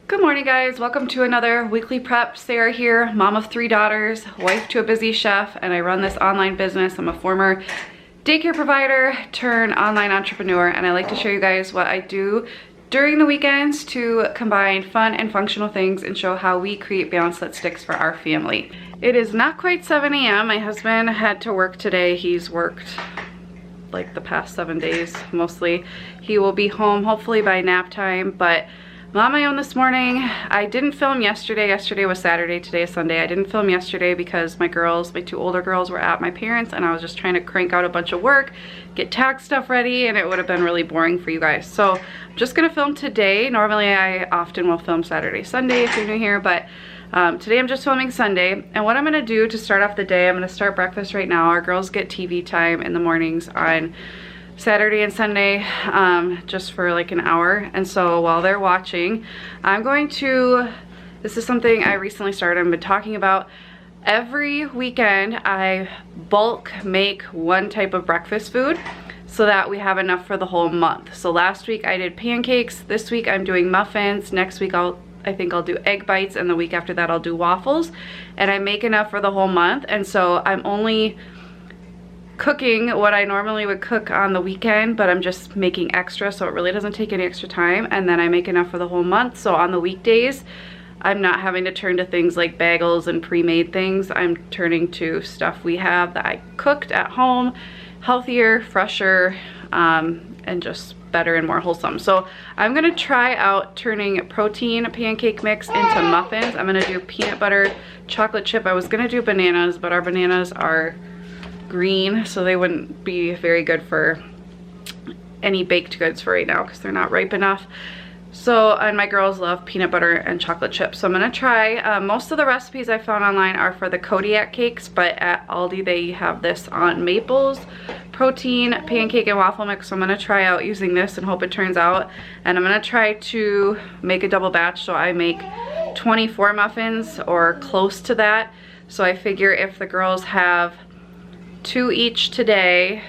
Good morning, guys. Welcome to another weekly prep. Sarah here, mom of 3 daughters, wife to a busy chef, and I run this online business. I'm a former daycare provider turned online entrepreneur, and I like to show you guys what I do during the weekends to combine fun and functional things and show how we create balance that sticks for our family. It is not quite 7 a.m. My husband had to work today. He's worked like the past 7 days mostly. He will be home hopefully by nap time, but I'm on my own this morning. I didn't film yesterday. Yesterday was Saturday, today is Sunday. I didn't film yesterday because my 2 older girls were at my parents' and I was just trying to crank out a bunch of work, get tax stuff ready, and it would have been really boring for you guys. So I'm just gonna film today. Normally I often will film Saturday, Sunday if you're new here, but today I'm just filming Sunday. And what I'm gonna do to start off the day, I'm gonna start breakfast right now. Our girls get TV time in the mornings on Saturday and Sunday, just for like an hour. And so while they're watching, I'm going to, this is something I recently started, I've been talking about. Every weekend I bulk make one type of breakfast food so that we have enough for the whole month. So last week I did pancakes, this week I'm doing muffins, next week I think I'll do egg bites, and the week after that I'll do waffles, and I make enough for the whole month. And so I'm only cooking what I normally would cook on the weekend, but I'm just making extra, so it really doesn't take any extra time, and then I make enough for the whole month. So on the weekdays I'm not having to turn to things like bagels and pre-made things. I'm turning to stuff we have that I cooked at home, healthier, fresher, and just better and more wholesome. So I'm gonna try out turning protein pancake mix into muffins. I'm gonna do peanut butter chocolate chip. I was gonna do bananas, but our bananas are green, so they wouldn't be very good for any baked goods for right now because they're not ripe enough. So, and my girls love peanut butter and chocolate chips, so I'm gonna try. Most of the recipes I found online are for the Kodiak cakes, but at Aldi they have this on Maples protein pancake and waffle mix, so I'm gonna try out using this and hope it turns out. And I'm gonna try to make a double batch, so I make 24 muffins or close to that. So I figure if the girls have 2 each today,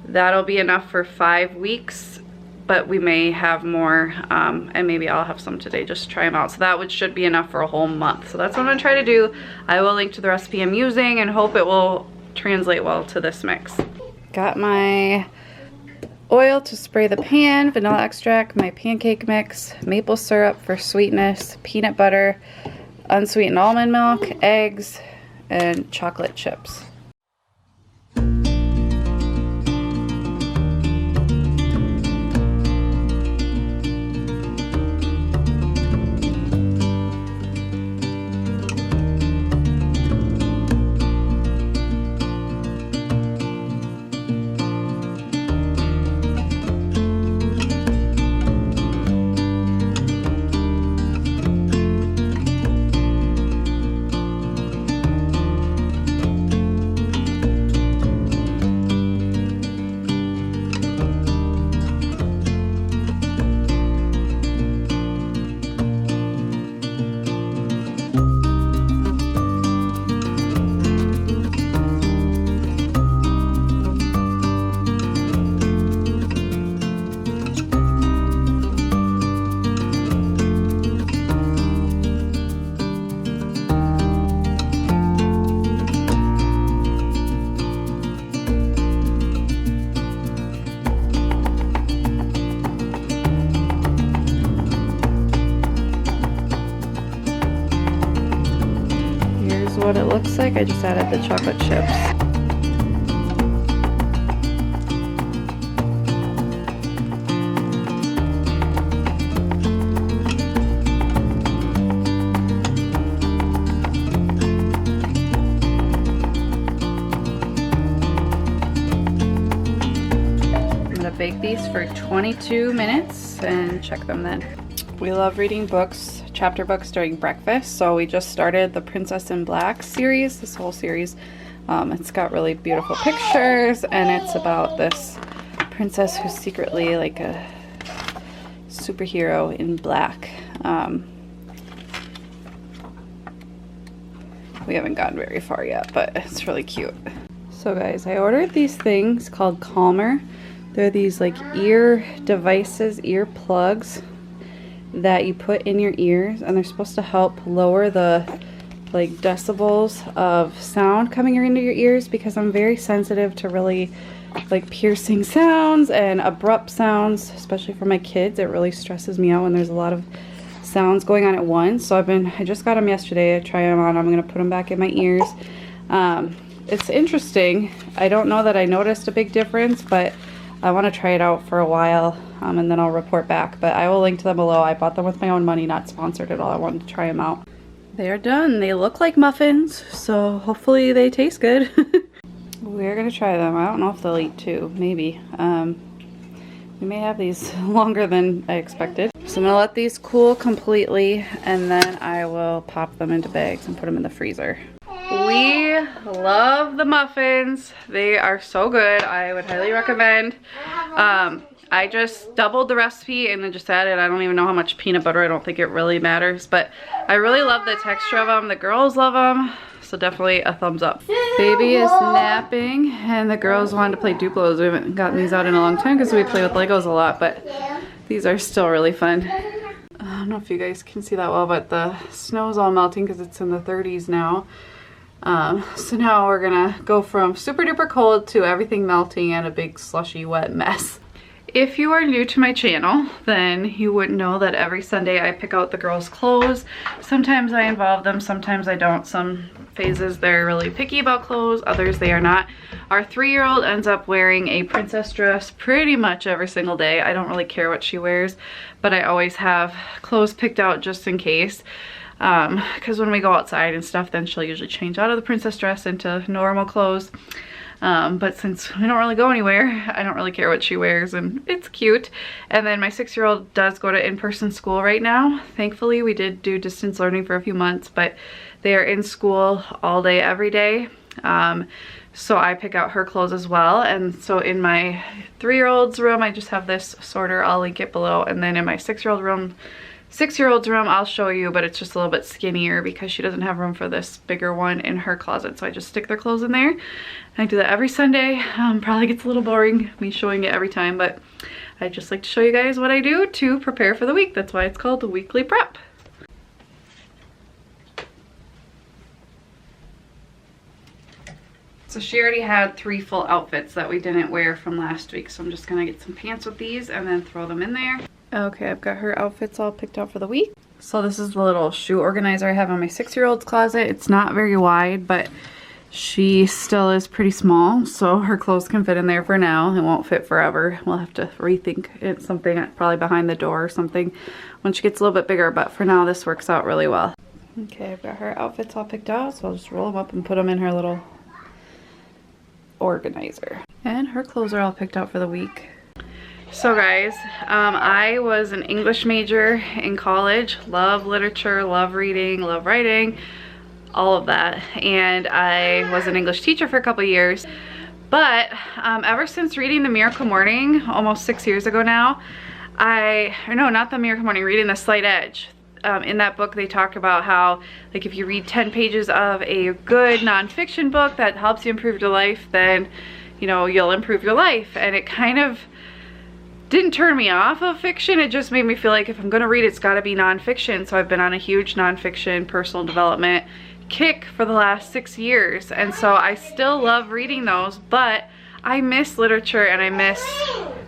that'll be enough for 5 weeks, but we may have more, and maybe I'll have some today, just try them out. So that should be enough for a whole month. So that's what I'm gonna try to do. I will link to the recipe I'm using and hope it will translate well to this mix. Got my oil to spray the pan, vanilla extract, my pancake mix, maple syrup for sweetness, peanut butter, unsweetened almond milk, eggs, and chocolate chips. What it looks like. I just added the chocolate chips. I'm gonna bake these for 22 minutes and check them then. We love reading books, chapter books during breakfast, so we just started the Princess in Black series, this whole series. It's got really beautiful pictures, and it's about this princess who's secretly like a superhero in black. We haven't gotten very far yet, but it's really cute. So guys, I ordered these things called Calmer. They're these like ear devices, ear plugs that you put in your ears, and they're supposed to help lower the like decibels of sound coming into your ears, because I'm very sensitive to really like piercing sounds and abrupt sounds, especially for my kids. It really stresses me out when there's a lot of sounds going on at once. So I just got them yesterday. I tried them on. I'm gonna put them back in my ears. It's interesting. I don't know that I noticed a big difference, but I want to try it out for a while, and then I'll report back. But I will link to them below. I bought them with my own money, not sponsored at all. I wanted to try them out. They are done. They look like muffins, so hopefully they taste good. We're gonna try them. I don't know if they'll eat too. Maybe. We may have these longer than I expected. So I'm gonna let these cool completely, and then I will pop them into bags and put them in the freezer. We love the muffins. They are so good. I would highly recommend. I just doubled the recipe and then just added, I don't even know how much peanut butter. I don't think it really matters, but I really love the texture of them. The girls love them, so definitely a thumbs up. Baby is napping, and the girls wanted to play Duplos. We haven't gotten these out in a long time because we play with Legos a lot, but these are still really fun. I don't know if you guys can see that well, but the snow's all melting because it's in the 30s now. So now we're gonna go from super duper cold to everything melting and a big slushy wet mess. If you are new to my channel, then you would know that every Sunday I pick out the girls' clothes. Sometimes I involve them, sometimes I don't. Some phases they're really picky about clothes, others they are not. Our 3-year-old ends up wearing a princess dress pretty much every single day. I don't really care what she wears, but I always have clothes picked out just in case. Because when we go outside and stuff, then she'll usually change out of the princess dress into normal clothes. But since we don't really go anywhere, I don't really care what she wears, and it's cute. And then my 6-year-old does go to in-person school right now. Thankfully, we did do distance learning for a few months, but they are in school all day, every day. So I pick out her clothes as well. And so in my 3-year-old's room, I just have this sorter. I'll link it below. And then in my 6-year-old's room, I'll show you, but it's just a little bit skinnier because she doesn't have room for this bigger one in her closet. So I just stick their clothes in there. I do that every Sunday. Probably gets a little boring, me showing it every time, but I just like to show you guys what I do to prepare for the week. That's why it's called the weekly prep. So she already had 3 full outfits that we didn't wear from last week. So I'm just gonna get some pants with these and then throw them in there. Okay, I've got her outfits all picked out for the week. So this is the little shoe organizer I have in my 6-year-old's closet. It's not very wide, but she still is pretty small, so her clothes can fit in there for now. It won't fit forever. We'll have to rethink it, something probably behind the door or something when she gets a little bit bigger, but for now this works out really well. Okay, I've got her outfits all picked out, so I'll just roll them up and put them in her little organizer. And her clothes are all picked out for the week. So guys, I was an English major in college. Love literature, love reading, love writing, all of that. And I was an English teacher for a couple years. But ever since reading The Miracle Morning, almost 6 years ago now, not The Miracle Morning, reading The Slight Edge. In that book they talk about how, like, if you read 10 pages of a good nonfiction book that helps you improve your life, then, you know, you'll improve your life. And it kind of didn't turn me off of fiction. It just made me feel like if I'm gonna read, it's gotta be nonfiction. So I've been on a huge nonfiction personal development kick for the last 6 years. And so I still love reading those, but I miss literature and I miss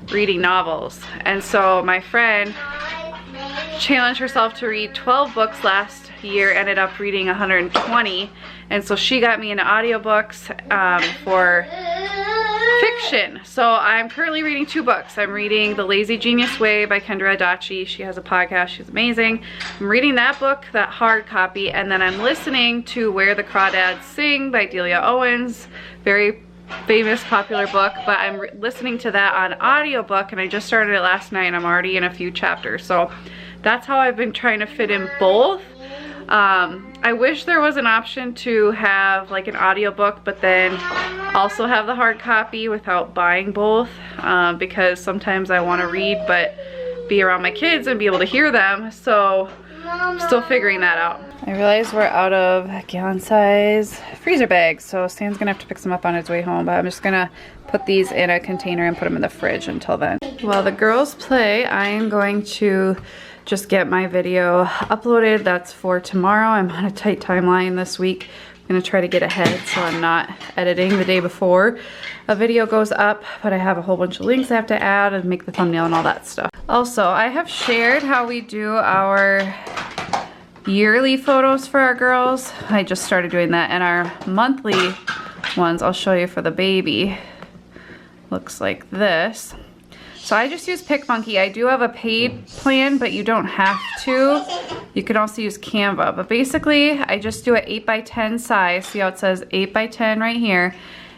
reading novels. And so my friend challenged herself to read 12 books last year, ended up reading 120. And so she got me into audiobooks for fiction. So I'm currently reading 2 books. I'm reading The Lazy Genius Way by Kendra Adachi. She has a podcast. She's amazing. I'm reading that book, that hard copy, and then I'm listening to Where the Crawdads Sing by Delia Owens. Very famous, popular book, but I'm listening to that on audiobook, and I just started it last night and I'm already in a few chapters. So that's how I've been trying to fit in both. I wish there was an option to have like an audiobook but then also have the hard copy without buying both, because sometimes I want to read but be around my kids and be able to hear them. So I'm still figuring that out. I realize we're out of gallon size freezer bags, so Sam's gonna have to pick some up on his way home, but I'm just gonna put these in a container and put them in the fridge until then. While the girls play, I am going to just get my video uploaded. That's for tomorrow. I'm on a tight timeline this week. I'm gonna try to get ahead so I'm not editing the day before a video goes up, but I have a whole bunch of links I have to add and make the thumbnail and all that stuff. Also, I have shared how we do our yearly photos for our girls. I just started doing that, and our monthly ones I'll show you for the baby. Looks like this. So I just use PicMonkey. I do have a paid plan, but you don't have to. You can also use Canva, but basically I just do an 8x10 size. See how it says 8x10 right here?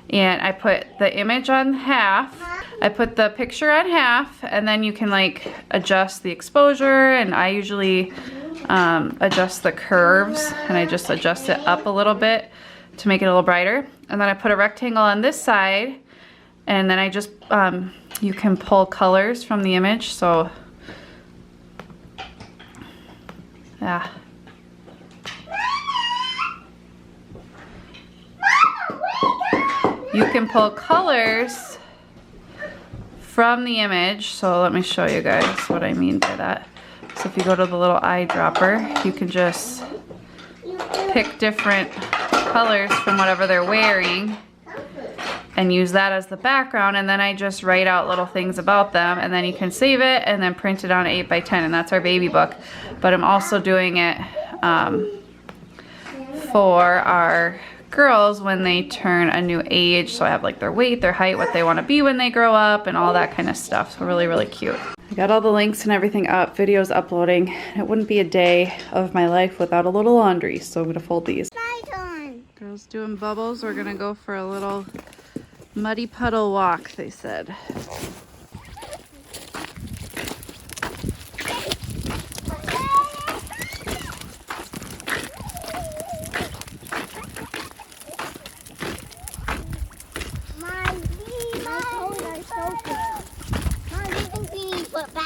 And I put the image on half. I put the picture on half, and then you can like adjust the exposure, and I usually adjust the curves, and I just adjust it up a little bit to make it a little brighter. And then I put a rectangle on this side, and then I just you can pull colors from the image. So yeah, you can pull colors from the image. So let me show you guys what I mean by that. So if you go to the little eyedropper, you can just pick different colors from whatever they're wearing and use that as the background, and then I just write out little things about them, and then you can save it and then print it on 8x10, and that's our baby book. But I'm also doing it for our girls when they turn a new age, so I have like their weight, their height, what they want to be when they grow up, and all that kind of stuff. So really, really cute. I got all the links and everything up, videos uploading. It wouldn't be a day of my life without a little laundry, so I'm gonna fold these. Girls doing bubbles. We're gonna go for a little muddy puddle walk, they said.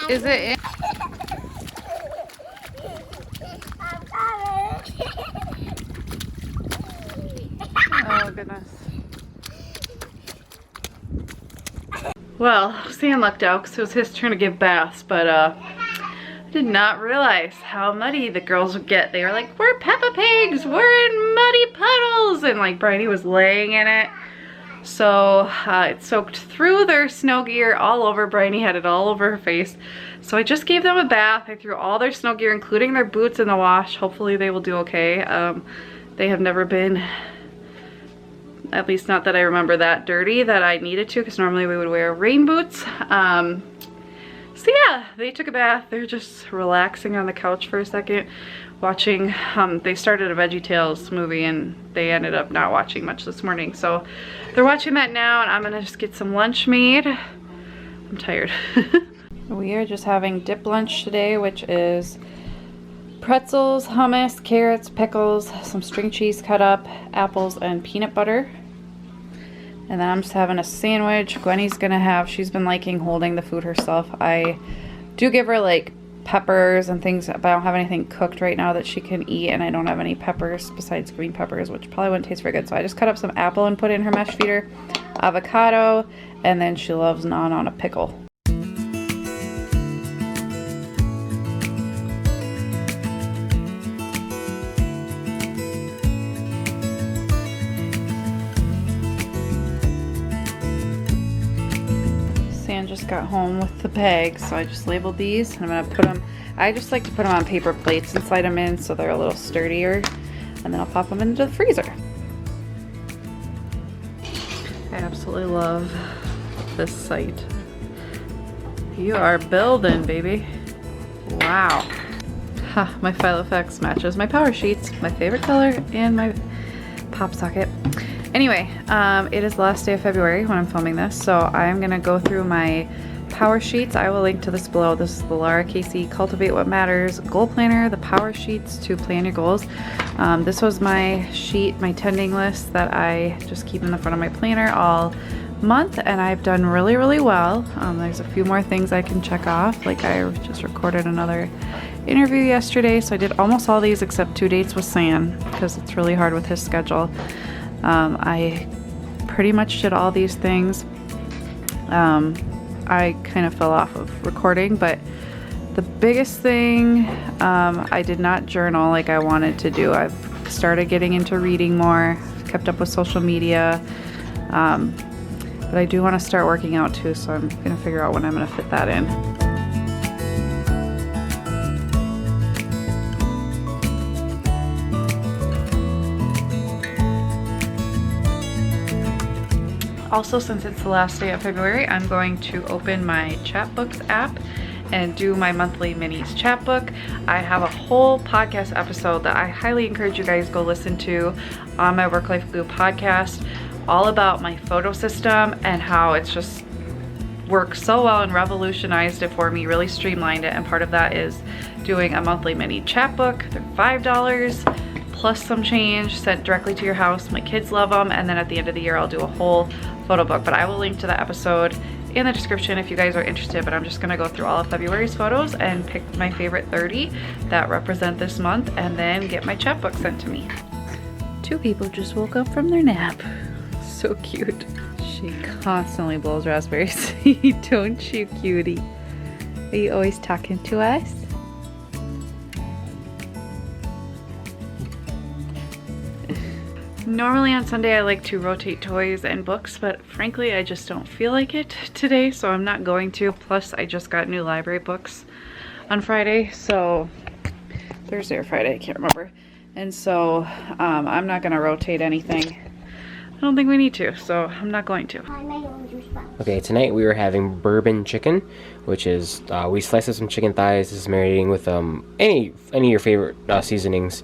Is it in? Oh goodness. Well, Sam lucked out because it was his turn to give baths, but I did not realize how muddy the girls would get. They were like, we're Peppa Pigs, we're in muddy puddles, and like Bridie was laying in it. So it soaked through their snow gear all over. Bridie had it all over her face. So I just gave them a bath. I threw all their snow gear, including their boots, in the wash. Hopefully they will do okay. They have never been, at least not that I remember, that dirty that I needed to, because normally we would wear rain boots. So yeah, they took a bath. They're just relaxing on the couch for a second, watching, they started a VeggieTales movie and they ended up not watching much this morning. So they're watching that now, and I'm gonna just get some lunch made. I'm tired. We are just having dip lunch today, which is pretzels, hummus, carrots, pickles, some string cheese cut up, apples, and peanut butter. And then I'm just having a sandwich. Gwenny's gonna have, she's been liking holding the food herself. I do give her like peppers and things, but I don't have anything cooked right now that she can eat, and I don't have any peppers besides green peppers, which probably wouldn't taste very good. So I just cut up some apple and put it in her mesh feeder, avocado, and then she loves naan on a pickle. Just got home with the bags, so I just labeled these, and I'm gonna put them, I just like to put them on paper plates and slide them in so they're a little sturdier, and then I'll pop them into the freezer. I absolutely love this site. You are building, baby. Wow. Ha, my Filofax matches my power sheets, my favorite color, and my pop socket. Anyway, it is the last day of February when I'm filming this, so I'm gonna go through my power sheets. I will link to this below. This is the Laura Casey Cultivate What Matters Goal Planner, the power sheets to plan your goals. This was my sheet, my tending list that I just keep in the front of my planner, all month, and I've done really, really well. There's a few more things I can check off. Like I just recorded another interview yesterday, so I did almost all these except 2 dates with Sam because it's really hard with his schedule. I pretty much did all these things. I kind of fell off of recording, but the biggest thing, I did not journal like I wanted to do. I've started getting into reading more, kept up with social media, but I do want to start working out too, so I'm going to figure out when I'm going to fit that in. Also, since it's the last day of February, I'm going to open my Chatbooks app and do my monthly minis chatbook. I have a whole podcast episode that I highly encourage you guys go listen to on my Work Life Glue podcast, all about my photo system and how it's just worked so well and revolutionized it for me, really streamlined it. And part of that is doing a monthly mini chatbook. They're $5 plus some change, sent directly to your house. My kids love them. And then at the end of the year, I'll do a whole photo book, but I will link to the episode in the description if you guys are interested. But I'm just gonna go through all of February's photos and pick my favorite 30 that represent this month and then get my chapbook sent to me. 2 people just woke up from their nap. So cute. She constantly blows raspberries. Don't you, cutie? Are you always talking to us? Normally on Sunday I like to rotate toys and books, but frankly I just don't feel like it today, so I'm not going to. Plus I just got new library books on Friday, so Thursday or Friday, I can't remember. And so I'm not gonna rotate anything. I don't think we need to, so I'm not going to. Okay, tonight we were having bourbon chicken, which is we sliced up some chicken thighs. This is marinating with any of your favorite seasonings,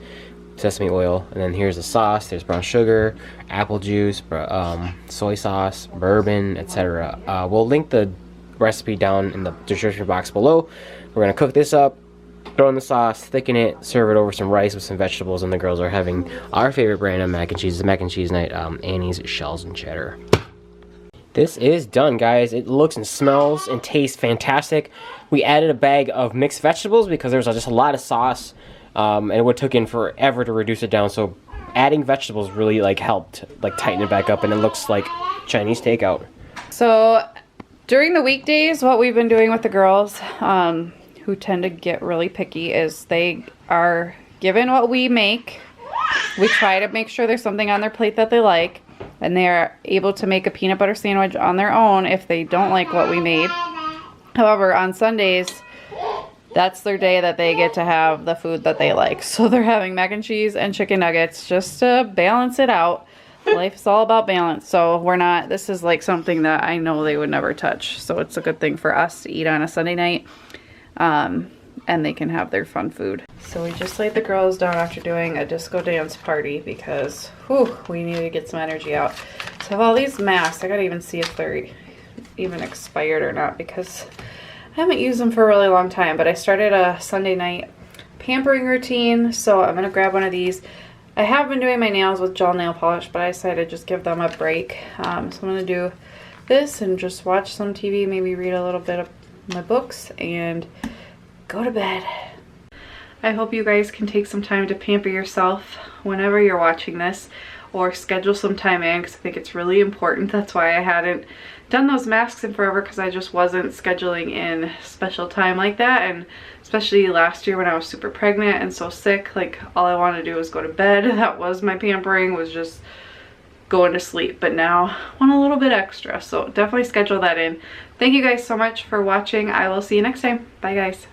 sesame oil, and then here's the sauce. There's brown sugar, apple juice, soy sauce, bourbon, etc. We'll link the recipe down in the description box below. We're gonna cook this up, throw in the sauce, thicken it, serve it over some rice with some vegetables, and the girls are having our favorite brand of mac and cheese. It's mac and cheese night, Annie's Shells and Cheddar. This is done, guys. It looks and smells and tastes fantastic. We added a bag of mixed vegetables because there was just a lot of sauce, and it would took in forever to reduce it down. So adding vegetables really helped tighten it back up, and it looks like Chinese takeout. So during the weekdays, what we've been doing with the girls, who tend to get really picky, is they are given what we make. We try to make sure there's something on their plate that they like, and they are able to make a peanut butter sandwich on their own if they don't like what we made. However, on Sundays, that's their day that they get to have the food that they like. So they're having mac and cheese and chicken nuggets just to balance it out. Life's all about balance. So this is like something that I know they would never touch. So it's a good thing for us to eat on a Sunday night. And they can have their fun food. So we just laid the girls down after doing a disco dance party because we need to get some energy out. So I have all these masks. I gotta even see if they're even expired or not because I haven't used them for a really long time. But I started a Sunday night pampering routine, so I'm gonna grab one of these. I have been doing my nails with gel nail polish, but I decided to just give them a break. So I'm gonna do this and just watch some TV, maybe read a little bit of my books, and go to bed. I hope you guys can take some time to pamper yourself whenever you're watching this, or schedule some time in, because I think it's really important. That's why I hadn't done those masks in forever, because I just wasn't scheduling in special time like that. And especially last year when I was super pregnant and so sick, all I wanted to do was go to bed. That was my pampering, was just going to sleep. But now I want a little bit extra, so definitely schedule that in. Thank you guys so much for watching. I will see you next time. Bye guys.